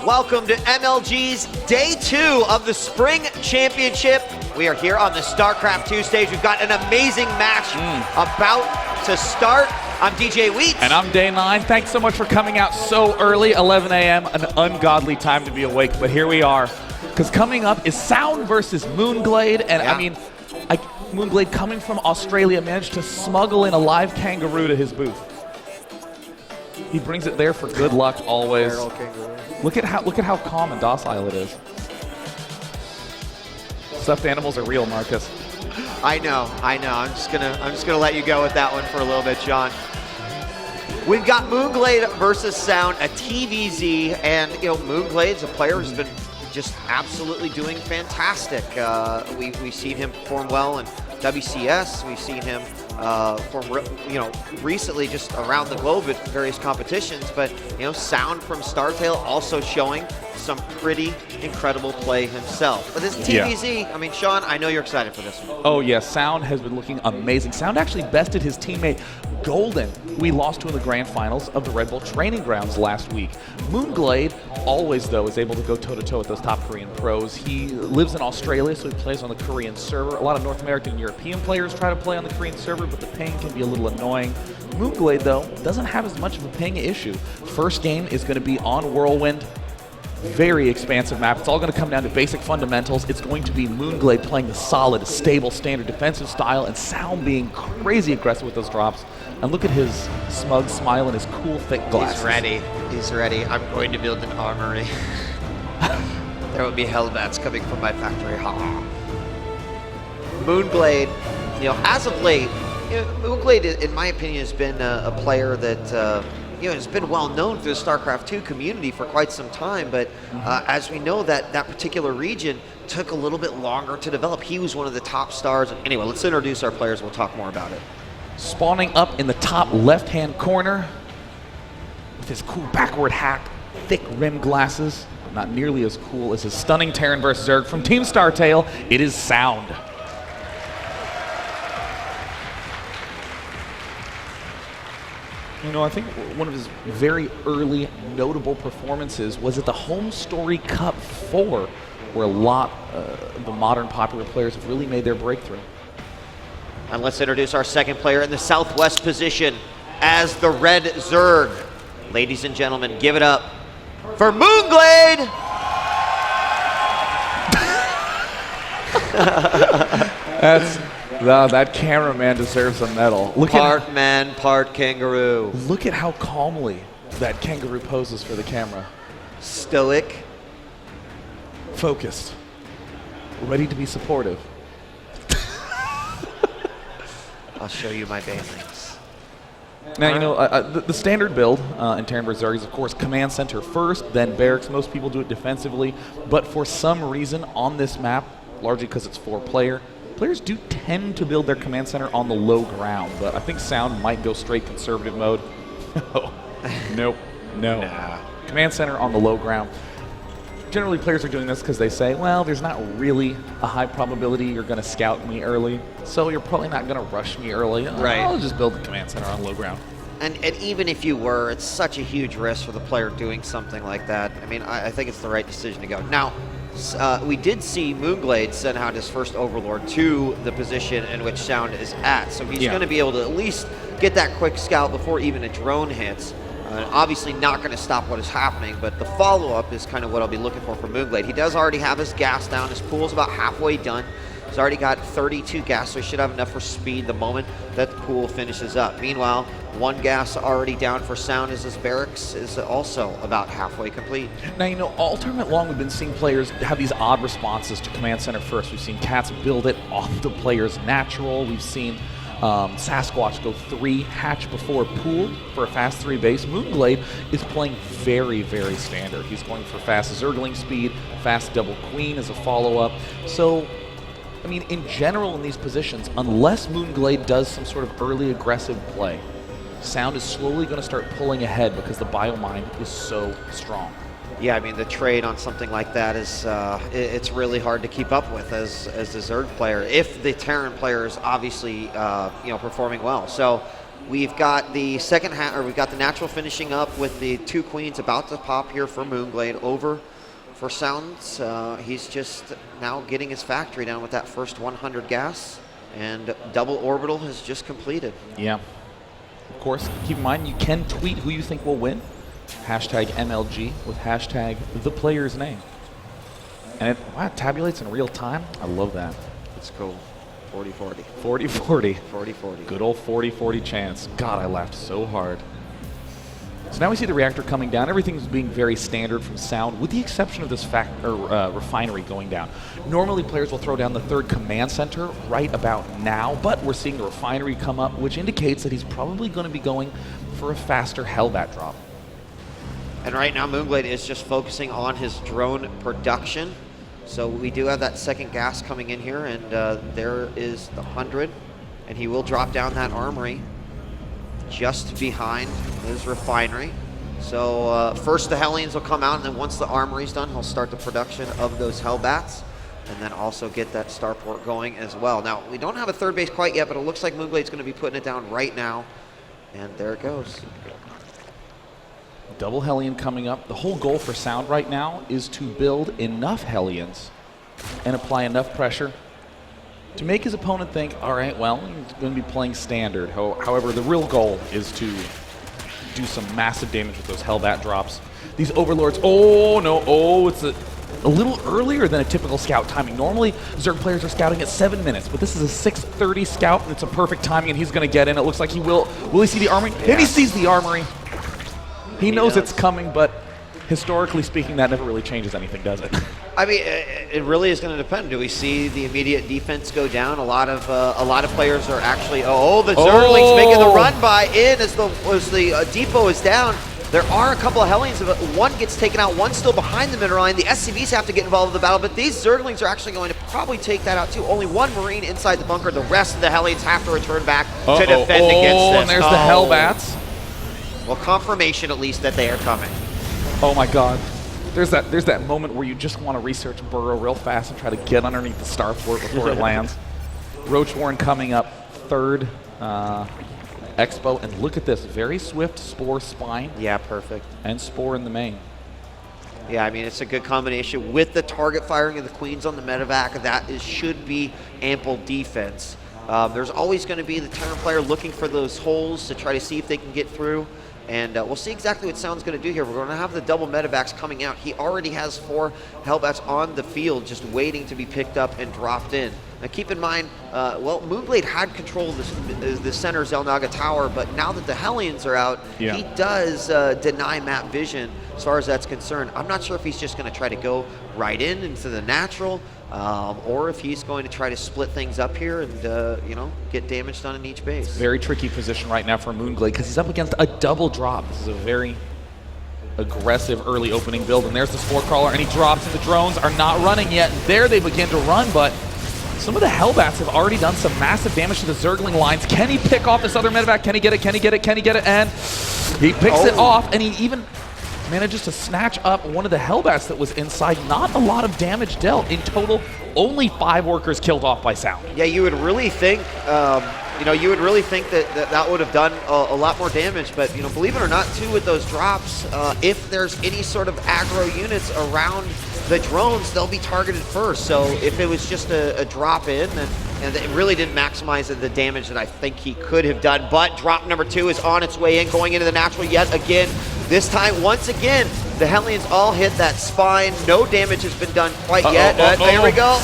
Welcome to MLG's Day 2 of the Spring Championship. We are here on the StarCraft 2 stage. We've got an amazing match about to start. I'm DJ Wheat. And I'm Day 9. Thanks so much for coming out so early, 11 a.m., an ungodly time to be awake, but here we are. Because coming up is Sound versus mOOnGLaDe, and I mean, mOOnGLaDe coming from Australia managed to smuggle in a live kangaroo to his booth. He brings it there for good luck always. Look at how calm and docile it is. Stuffed animals are real, Marcus. I know. I'm just gonna let you go with that one for a little bit, Sean. We've got mOOnGLaDe versus Sound, a TVZ, and mOOnGLaDe's a player who's been just absolutely doing fantastic. We've seen him perform well in WCS. We've seen him recently just around the globe at various competitions. But Sound from StarTale also showing some pretty incredible play himself. But this TVZ, I mean, Sean, I know you're excited for this one. Oh yeah, Sound has been looking amazing. Sound actually bested his teammate Golden, who he lost to in the grand finals of the Red Bull Training Grounds last week. mOOnGLaDe always, though, is able to go toe-to-toe with those top Korean pros. He lives in Australia, so he plays on the Korean server. A lot of North American and European players try to play on the Korean server, but the ping can be a little annoying. mOOnGLaDe, though, doesn't have as much of a ping issue. First game is going to be on Whirlwind. Very expansive map. It's all going to come down to basic fundamentals. It's going to be mOOnGLaDe playing the solid, stable, standard defensive style, and Sound being crazy aggressive with those drops. And look at his smug smile and his cool, thick glasses. He's ready. I'm going to build an armory. There will be hellbats coming from my factory. mOOnGLaDe, as of late, mOOnGLaDe, in my opinion, has been a player that has been well known through the StarCraft 2 community for quite some time, but as we know, that particular region took a little bit longer to develop. He was one of the top stars. Anyway, let's introduce our players. We'll talk more about it. Spawning up in the top left-hand corner with his cool backward hat, thick rim glasses, but not nearly as cool as his stunning Terran vs. Zerg from Team StarTale. It is Sound. I think one of his very early notable performances was at the Home Story Cup 4, where a lot of the modern popular players have really made their breakthrough. And let's introduce our second player in the southwest position as the Red Zerg. Ladies and gentlemen, give it up for mOOnGLaDe! That cameraman deserves a medal. Part man, part kangaroo. Look at how calmly that kangaroo poses for the camera. Stoic. Focused. Ready to be supportive. I'll show you my banelings. Now, the standard build in Terran vs. Zerg is, of course, command center first, then barracks. Most people do it defensively, but for some reason on this map, largely because it's 4-player, players do tend to build their command center on the low ground, but I think Sound might go straight conservative mode. Nope. No. Nah. Command center on the low ground. Generally, players are doing this because they say, well, there's not really a high probability you're going to scout me early, so you're probably not going to rush me early. Right. I'll just build the command center on low ground. And even if you were, it's such a huge risk for the player doing something like that. I mean, I think it's the right decision to go. Now, we did see mOOnGLaDe send out his first Overlord to the position in which Sound is at, so he's going to be able to at least get that quick scout before even a drone hits. Obviously not going to stop what is happening, but the follow-up is kind of what I'll be looking for mOOnGLaDe. He does already have his gas down. His pool's about halfway done. He's already got 32 gas, so he should have enough for speed the moment that the pool finishes up. Meanwhile, 1 gas already down for Sound as his barracks is also about halfway complete. Now, all tournament long, we've been seeing players have these odd responses to command center first. We've seen Cats build it off the player's natural. We've seen Sasquatch go 3 hatch before pool for a fast 3 base. mOOnGLaDe is playing very, very standard. He's going for fast Zergling speed, fast double queen as a follow-up. So, I mean, in general in these positions, unless mOOnGLaDe does some sort of early aggressive play, Sound is slowly going to start pulling ahead because the biomine is so strong. Yeah, I mean, the trade on something like that is it's really hard to keep up with as the Zerg player if the Terran player is obviously performing well. So We've got the we've got the natural finishing up with the 2 queens about to pop here for mOOnGLaDe over for Sounds. He's just now getting his factory down with that first 100 gas, and double orbital has just completed. Yeah. Of course, keep in mind you can tweet who you think will win. Hashtag MLG with hashtag the player's name. And it tabulates in real time. I love that. It's cool. 40-40. 40-40. 40-40. Good old 40-40 chance. God, I laughed so hard. So now we see the reactor coming down. Everything's being very standard from Sound, with the exception of this refinery going down. Normally players will throw down the 3rd command center right about now, but we're seeing the refinery come up, which indicates that he's probably going to be going for a faster hellbat drop. And right now mOOnGLaDe is just focusing on his drone production. So we do have that 2nd gas coming in here, and there is the 100, and he will drop down that armory just behind his refinery. So first the Hellions will come out, and then once the armory's done, he'll start the production of those Hellbats, and then also get that starport going as well. Now, we don't have a 3rd base quite yet, but it looks like mOOnGLaDe's going to be putting it down right now, and there it goes. Double Hellion coming up. The whole goal for Sound right now is to build enough Hellions and apply enough pressure to make his opponent think, all right, well, he's going to be playing standard. However, the real goal is to do some massive damage with those Hellbat drops. These Overlords, oh no, oh, it's a little earlier than a typical scout timing. Normally, Zerg players are scouting at 7 minutes, but this is a 6:30 scout, and it's a perfect timing, and he's going to get in. It looks like he will. Will he see the armory? Yeah. And he sees the armory. He knows it's coming, but historically speaking, that never really changes anything, does it? I mean, it really is going to depend. Do we see the immediate defense go down? A lot of players are actually. Oh, the Zerglings making the run by in as the depot is down. There are a couple of Hellions, but one gets taken out. One's still behind the mineral line. The SCVs have to get involved in the battle, but these Zerglings are actually going to probably take that out too. Only 1 Marine inside the bunker. The rest of the Hellions have to return back to defend against this. And there's the Hellbats. Well, confirmation at least that they are coming. Oh my God. There's that moment where you just want to research Burrow real fast and try to get underneath the starport before it lands. Roach Warren coming up 3rd Expo, and look at this, very swift Spore spine. Yeah, perfect. And Spore in the main. Yeah, I mean, it's a good combination with the target firing of the Queens on the medevac. That should be ample defense. There's always going to be the Terran player looking for those holes to try to see if they can get through. And we'll see exactly what Sound's going to do here. We're going to have the double medevacs coming out. He already has 4 Hellbats on the field just waiting to be picked up and dropped in. Now keep in mind, well, mOOnGLaDe had control of the center Xel'Naga Tower, but now that the Hellions are out, he does deny map vision as far as that's concerned. I'm not sure if he's just going to try to go right into the natural, or if he's going to try to split things up here and, you know, get damage done in each base. Very tricky position right now for mOOnGLaDe because he's up against a double drop. This is a very aggressive early opening build, and there's the Spore Crawler, and he drops, and the drones are not running yet. There they begin to run, but some of the Hellbats have already done some massive damage to the Zergling lines. Can he pick off this other medevac? Can he get it? Can he get it? Can he get it? And he picks it off, and he even manages to snatch up one of the Hellbats that was inside. Not a lot of damage dealt. In total, only 5 workers killed off by Sound. Yeah, you would really think, you know, you would really think that would have done a lot more damage. But, you know, believe it or not, too, with those drops, if there's any sort of aggro units around the drones, they'll be targeted first. So if it was just a drop in, and it really didn't maximize the damage that I think he could have done. But drop number 2 is on its way in, going into the natural yet again. This time, once again, the Hellions all hit that spine. No damage has been done quite yet. There we go.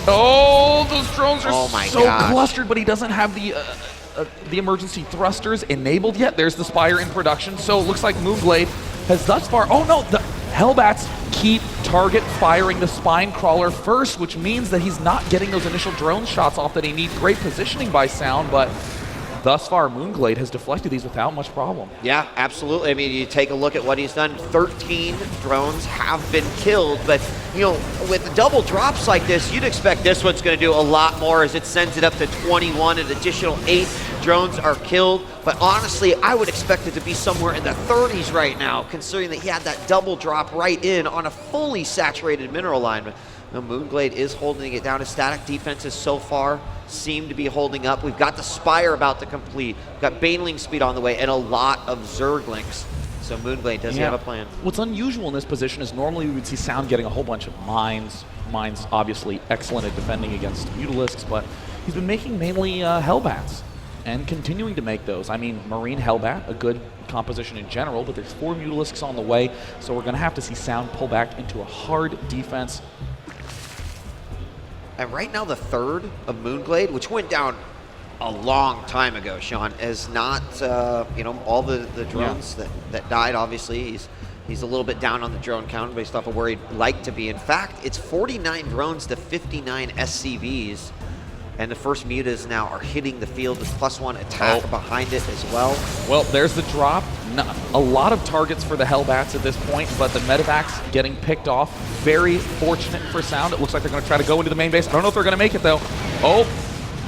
Oh, those drones are so gosh. clustered, but he doesn't have the emergency thrusters enabled yet. There's the Spire in production, so it looks like mOOnGLaDe has thus far. Oh no, the Hellbats keep target firing the Spine Crawler first, which means that he's not getting those initial drone shots off that he needs. Great positioning by Sound, but thus far, mOOnGLaDe has deflected these without much problem. Yeah, absolutely. I mean, you take a look at what he's done. 13 drones have been killed, but, you know, with double drops like this, you'd expect this one's going to do a lot more as it sends it up to 21. An additional 8 drones are killed. But honestly, I would expect it to be somewhere in the 30s right now, considering that he had that double drop right in on a fully saturated mineral line. No, mOOnGLaDe is holding it down. His static defenses so far seem to be holding up. We've got the Spire about to complete. We've got Baneling speed on the way and a lot of Zerglings. So mOOnGLaDe does have a plan. What's unusual in this position is normally we would see Sound getting a whole bunch of mines. Mines obviously excellent at defending against Mutalisks, but he's been making mainly hellbats and continuing to make those. I mean, Marine hellbat, a good composition in general, but there's 4 Mutalisks on the way, so we're going to have to see Sound pull back into a hard defense. And right now the third of mOOnGLaDe, which went down a long time ago, Sean, is not, you know, all the drones that died, obviously. He's a little bit down on the drone count based off of where he'd like to be. In fact, it's 49 drones to 59 SCVs. And the first mutas now are hitting the field with +1 attack behind it as well. Well, there's the drop. A lot of targets for the Hellbats at this point, but the medevacs getting picked off. Very fortunate for Sound. It looks like they're going to try to go into the main base. I don't know if they're going to make it, though. Oh,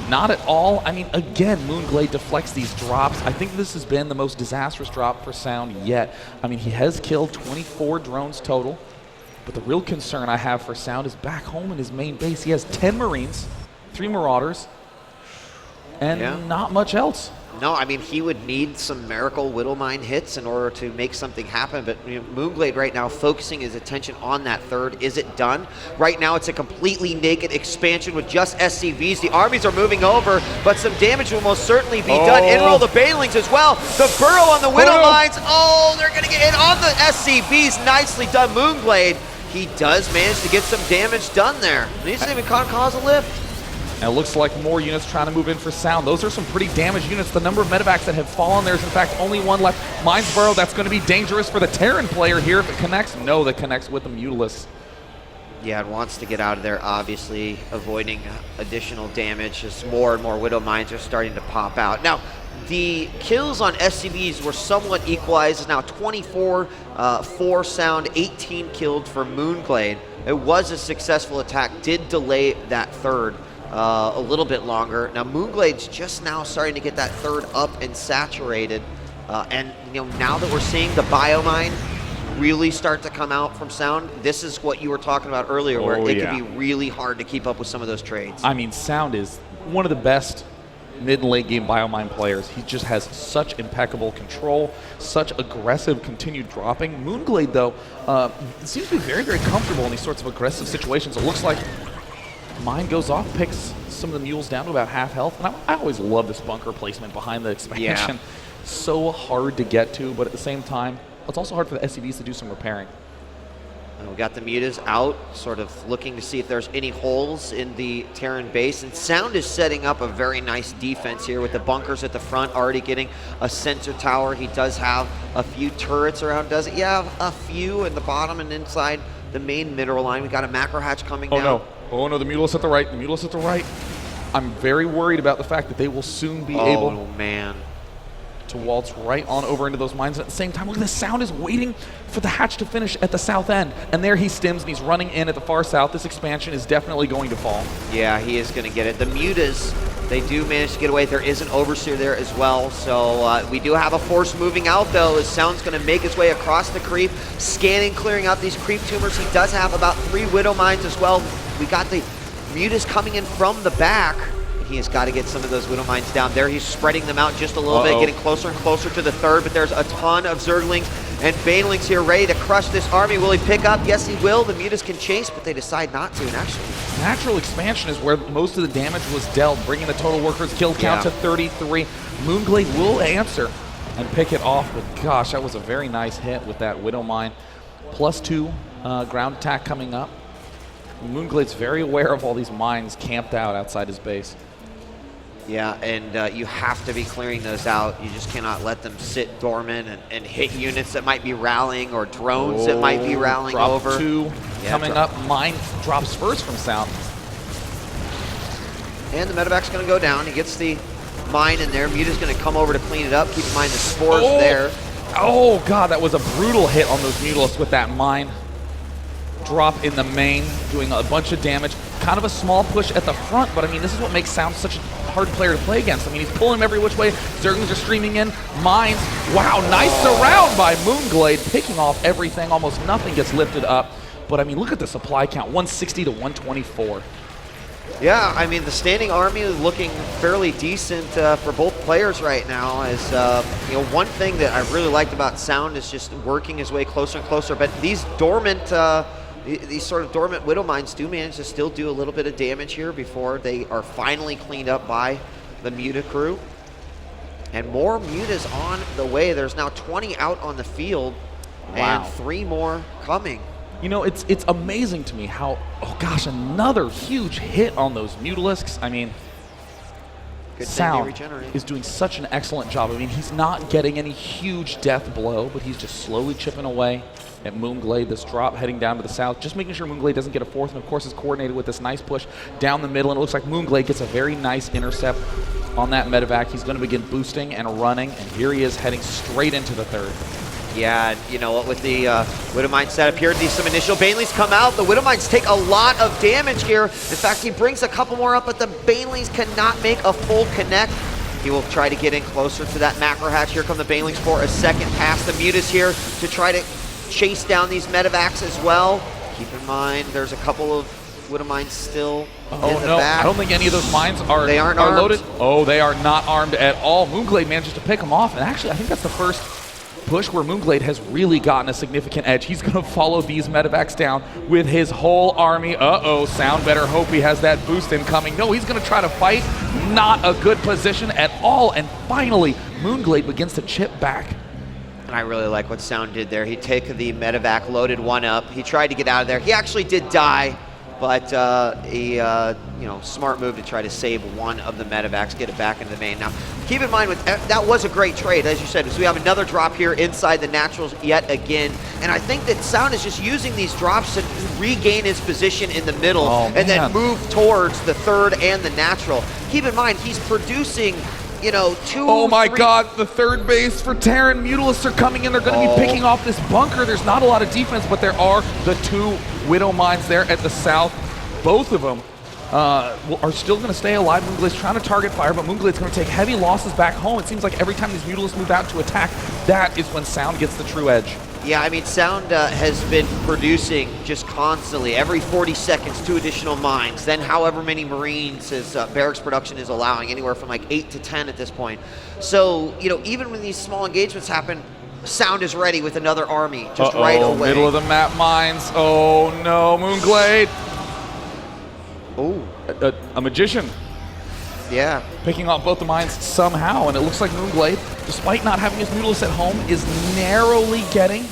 not at all. I mean, again, mOOnGLaDe deflects these drops. I think this has been the most disastrous drop for Sound yet. I mean, he has killed 24 drones total, but the real concern I have for Sound is back home in his main base. He has 10 Marines, 3 Marauders, and not much else. No, I mean, he would need some miracle Widowmine hits in order to make something happen, but you know, mOOnGLaDe right now focusing his attention on that third. Is it done? Right now it's a completely naked expansion with just SCVs. The armies are moving over, but some damage will most certainly be done. In-roll the Banelings as well. The burrow on the Widowmines. Oh, they're going to get hit on the SCVs. Nicely done, mOOnGLaDe. He does manage to get some damage done there. He doesn't even cause a lift. And it looks like more units trying to move in for Sound. Those are some pretty damaged units. The number of medevacs that have fallen, there's in fact only one left. Mines Burrow, that's going to be dangerous for the Terran player here if it connects. No, that connects with the Mutalisk. Yeah, it wants to get out of there, obviously, avoiding additional damage as more and more Widow Mines are starting to pop out. Now, the kills on SCVs were somewhat equalized. It's now 24 for Sound, 18 killed for mOOnGLaDe. It was a successful attack, did delay that third a little bit longer. Now mOOnGLaDe's just now starting to get that third up and saturated, and you know, now that we're seeing the biomine really start to come out from Sound, this is what you were talking about earlier, where it can be really hard to keep up with some of those trades. I mean, Sound is one of the best mid and late game biomine players. He just has such impeccable control, such aggressive continued dropping. mOOnGLaDe, though, seems to be very, very comfortable in these sorts of aggressive situations. It looks like mine goes off, picks some of the mules down to about half health. And I always love this bunker placement behind the expansion. So hard to get to, but at the same time, it's also hard for the SCVs to do some repairing. And we got the mutas out, sort of looking to see if there's any holes in the Terran base. And Sound is setting up a very nice defense here with the bunkers at the front, already getting a sensor tower. He does have a few turrets around, does it? Yeah, a few in the bottom and inside the main mineral line. We got a macro hatch coming down. Oh no, the Mutalisk at the right, the Mutalisk at the right. I'm very worried about the fact that they will soon be able to waltz right on over into those mines. At the same time, look at the Sound is waiting for the hatch to finish at the south end. And there he stims and he's running in at the far south. This expansion is definitely going to fall. Yeah, he is going to get it. The mutas, they do manage to get away. There is an overseer there as well. So we do have a force moving out, though, as Sound's going to make his way across the creep, scanning, clearing out these creep tumors. He does have about 3 Widow Mines as well. We got the mutas coming in from the back. He has got to get some of those Widow Mines down there. He's spreading them out just a little bit, getting closer and closer to the third, but there's a ton of Zerglings and Banelings here ready to crush this army. Will he pick up? Yes, he will. The mutas can chase, but they decide not to, and actually. Natural expansion is where most of the damage was dealt, bringing the total workers killed count to 33. mOOnGLaDe will answer and pick it off, but gosh, that was a very nice hit with that Widow Mine. +2 ground attack coming up. mOOnGLaDe's very aware of all these mines camped out outside his base. Yeah, and you have to be clearing those out. You just cannot let them sit dormant and hit units that might be rallying or drones that might be rallying over. Drop 2 coming up. Mine drops first from Sound. And the medevac's going to go down. He gets the mine in there. Muta's going to come over to clean it up. Keep in mind the spores there. Oh, God, that was a brutal hit on those Mutalisks with that mine. Drop in the main, doing a bunch of damage. Kind of a small push at the front, but I mean, this is what makes Sound such a hard player to play against. I mean, he's pulling him every which way. Zerglings are streaming in. Mines. Wow, nice surround by mOOnGLaDe, picking off everything. Almost nothing gets lifted up. But I mean, look at the supply count, 160 to 124. Yeah, I mean, the standing army is looking fairly decent for both players right now. As you know, one thing that I really liked about Sound is just working his way closer and closer. But these dormant, these sort of dormant Widow Mines do manage to still do a little bit of damage here before they are finally cleaned up by the Muta crew. And more Mutas on the way. There's now 20 out on the field, and 3 more coming. You know, it's amazing to me how, oh gosh, another huge hit on those Mutalisks. I mean, Sound is doing such an excellent job. I mean, he's not getting any huge death blow, but he's just slowly chipping away at mOOnGLaDe. This drop heading down to the south, just making sure mOOnGLaDe doesn't get a fourth, and of course is coordinated with this nice push down the middle, and it looks like mOOnGLaDe gets a very nice intercept on that medevac. He's going to begin boosting and running, and here he is heading straight into the third. Yeah, you know what, with the Widow Mine setup here, some initial Baneleys come out. The Widow Mines take a lot of damage here. In fact, he brings a couple more up, but the Baneleys cannot make a full connect. He will try to get in closer to that macro hatch. Here come the Baneleys for a second pass. The Mutas here to try to chase down these medevacs as well. Keep in mind, there's a couple of Widow Mines still in the back. I don't think any of those mines are aren't loaded. Oh, they are not armed at all. mOOnGLaDe manages to pick them off, and actually, I think that's the first push where mOOnGLaDe has really gotten a significant edge. He's going to follow these medevacs down with his whole army. Uh-oh, Sound better hope he has that boost incoming. No, he's going to try to fight. Not a good position at all. And finally, mOOnGLaDe begins to chip back. And I really like what Sound did there. He'd take the medevac, loaded one up. He tried to get out of there. He actually did die, but you know, smart move to try to save one of the medevacs, get it back into the main. Now, keep in mind, that was a great trade, as you said. So we have another drop here inside the naturals yet again. And I think that Sound is just using these drops to regain his position in the middle and then move towards the third and the natural. Keep in mind, he's producing, you know, Oh my God, the third base for Terran. Mutalisks are coming in. They're going to be picking off this bunker. There's not a lot of defense, but there are the 2 Widow Mines there at the south. Both of them are still going to stay alive. mOOnGLaDe's trying to target fire, but mOOnGLaDe's going to take heavy losses back home. It seems like every time these Mutalisks move out to attack, that is when Sound gets the true edge. Yeah, I mean, Sound has been producing just constantly, every 40 seconds, 2 additional mines, then however many Marines his barracks production is allowing, anywhere from like 8 to 10 at this point. So, you know, even when these small engagements happen, Sound is ready with another army just right away. Middle of the map mines. Oh no, mOOnGLaDe. Oh, a magician. Yeah. Picking off both the mines somehow, and it looks like mOOnGLaDe, despite not having his Mutalisk at home, is narrowly getting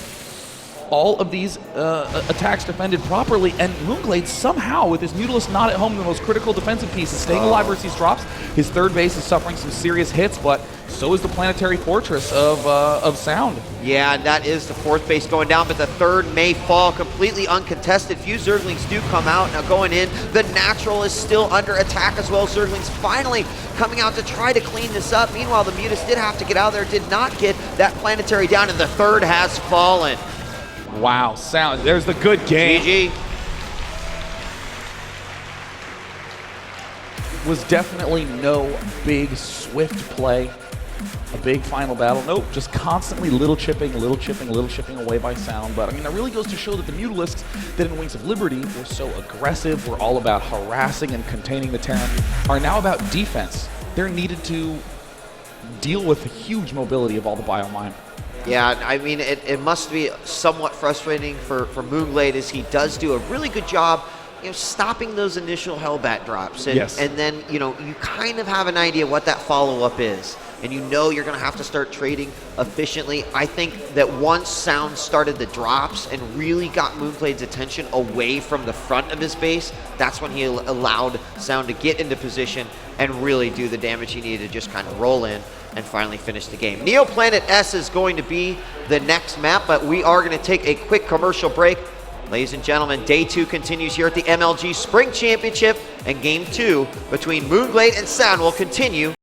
all of these attacks defended properly, and mOOnGLaDe somehow, with his Mutalisk not at home, the most critical defensive piece, is staying alive versus these drops. His third base is suffering some serious hits, but so is the planetary fortress of Sound. Yeah, and that is the 4th base going down, but the 3rd may fall completely uncontested. Few Zerglings do come out. Now going in, the natural is still under attack as well. Zerglings finally coming out to try to clean this up. Meanwhile, the Mutas did have to get out there, did not get that planetary down, and the 3rd has fallen. Wow, Sound, there's the good game. GG. Was definitely no big swift play, a big final battle. Nope, just constantly little chipping away by Sound. But I mean, that really goes to show that the Mutalisks that in Wings of Liberty were so aggressive, were all about harassing and containing the Terran, are now about defense. They're needed to deal with the huge mobility of all the biomine. Yeah, I mean, it must be somewhat frustrating for mOOnGLaDe, as he does do a really good job, you know, stopping those initial hellbat drops. And, and then, you know, you kind of have an idea what that follow-up is. And you know you're going to have to start trading efficiently. I think that once Sound started the drops and really got mOOnGLaDe's attention away from the front of his base, that's when he allowed Sound to get into position and really do the damage he needed to just kind of roll in and finally finish the game. Neoplanet S is going to be the next map, but we are going to take a quick commercial break. Ladies and gentlemen, day 2 continues here at the MLG Spring Championship, and game 2 between mOOnGLaDe and Sound will continue